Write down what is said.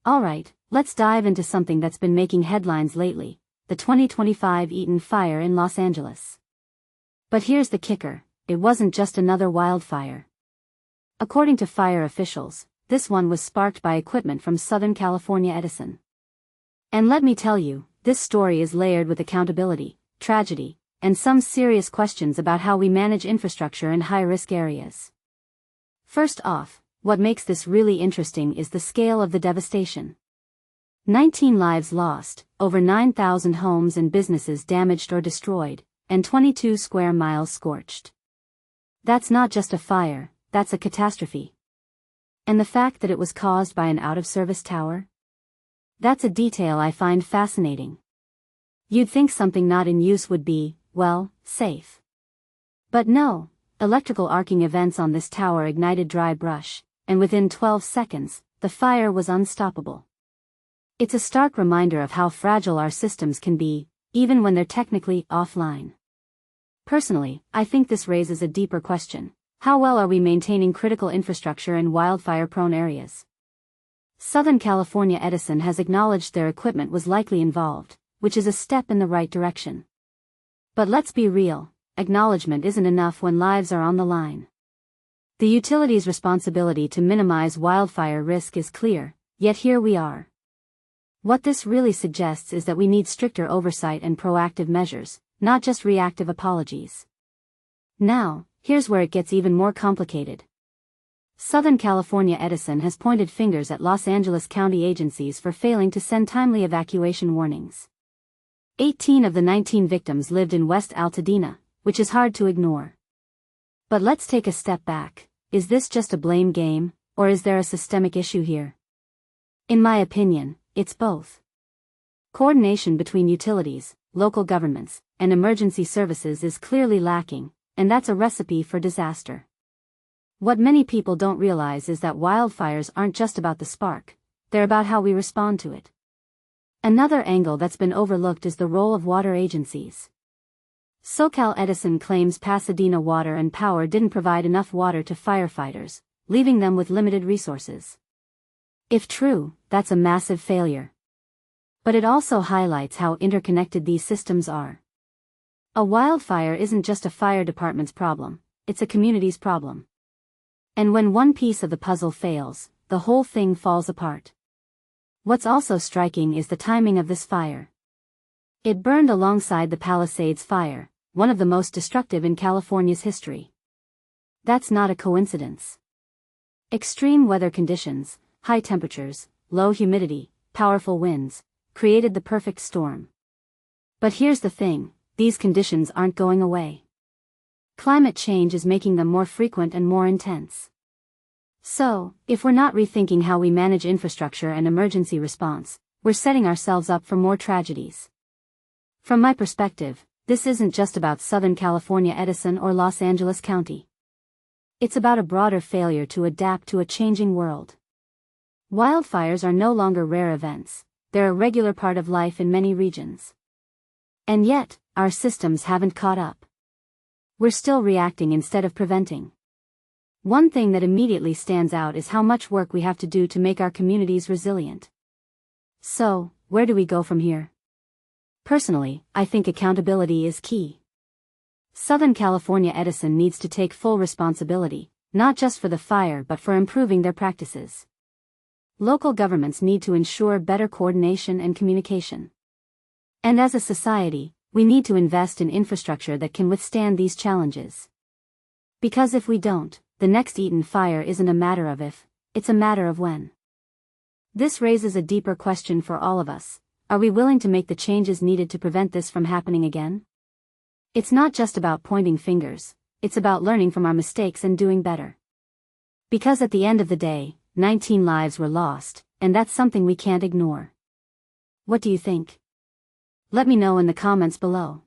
Alright, let's dive into something that's been making headlines lately, the 2025 Eaton fire in Los Angeles. But here's the kicker, it wasn't just another wildfire. According to fire officials, this one was sparked by equipment from Southern California Edison. And let me tell you, this story is layered with accountability, tragedy, and some serious questions about how we manage infrastructure in high-risk areas. First off, what makes this really interesting is the scale of the devastation. 19 lives lost, over 9,000 homes and businesses damaged or destroyed, and 22 square miles scorched. That's not just a fire, that's a catastrophe. And the fact that it was caused by an out-of-service tower? That's a detail I find fascinating. You'd think something not in use would be, well, safe. But no, electrical arcing events on this tower ignited dry brush, and within 12 seconds, the fire was unstoppable. It's a stark reminder of how fragile our systems can be, even when they're technically offline. Personally, I think this raises a deeper question. How well are we maintaining critical infrastructure in wildfire-prone areas? Southern California Edison has acknowledged their equipment was likely involved, which is a step in the right direction. But let's be real, acknowledgement isn't enough when lives are on the line. The utility's responsibility to minimize wildfire risk is clear, yet here we are. What this really suggests is that we need stricter oversight and proactive measures, not just reactive apologies. Now, here's where it gets even more complicated. Southern California Edison has pointed fingers at Los Angeles County agencies for failing to send timely evacuation warnings. 18 of the 19 victims lived in West Altadena, which is hard to ignore. But let's take a step back. Is this just a blame game, or is there a systemic issue here? In my opinion, it's both. Coordination between utilities, local governments, and emergency services is clearly lacking, and that's a recipe for disaster. What many people don't realize is that wildfires aren't just about the spark, they're about how we respond to it. Another angle that's been overlooked is the role of water agencies. SoCal Edison claims Pasadena Water and Power didn't provide enough water to firefighters, leaving them with limited resources. If true, that's a massive failure. But it also highlights how interconnected these systems are. A wildfire isn't just a fire department's problem, it's a community's problem. And when one piece of the puzzle fails, the whole thing falls apart. What's also striking is the timing of this fire. It burned alongside the Palisades Fire, one of the most destructive in California's history. That's not a coincidence. Extreme weather conditions, high temperatures, low humidity, powerful winds, created the perfect storm. But here's the thing, these conditions aren't going away. Climate change is making them more frequent and more intense. So, if we're not rethinking how we manage infrastructure and emergency response, we're setting ourselves up for more tragedies. From my perspective, this isn't just about Southern California Edison or Los Angeles County. It's about a broader failure to adapt to a changing world. Wildfires are no longer rare events, they're a regular part of life in many regions. And yet, our systems haven't caught up. We're still reacting instead of preventing. One thing that immediately stands out is how much work we have to do to make our communities resilient. So, where do we go from here? Personally, I think accountability is key. Southern California Edison needs to take full responsibility, not just for the fire but for improving their practices. Local governments need to ensure better coordination and communication. And as a society, we need to invest in infrastructure that can withstand these challenges. Because if we don't, the next Eaton fire isn't a matter of if, it's a matter of when. This raises a deeper question for all of us. Are we willing to make the changes needed to prevent this from happening again? It's not just about pointing fingers, it's about learning from our mistakes and doing better. Because at the end of the day, 19 lives were lost, and that's something we can't ignore. What do you think? Let me know in the comments below.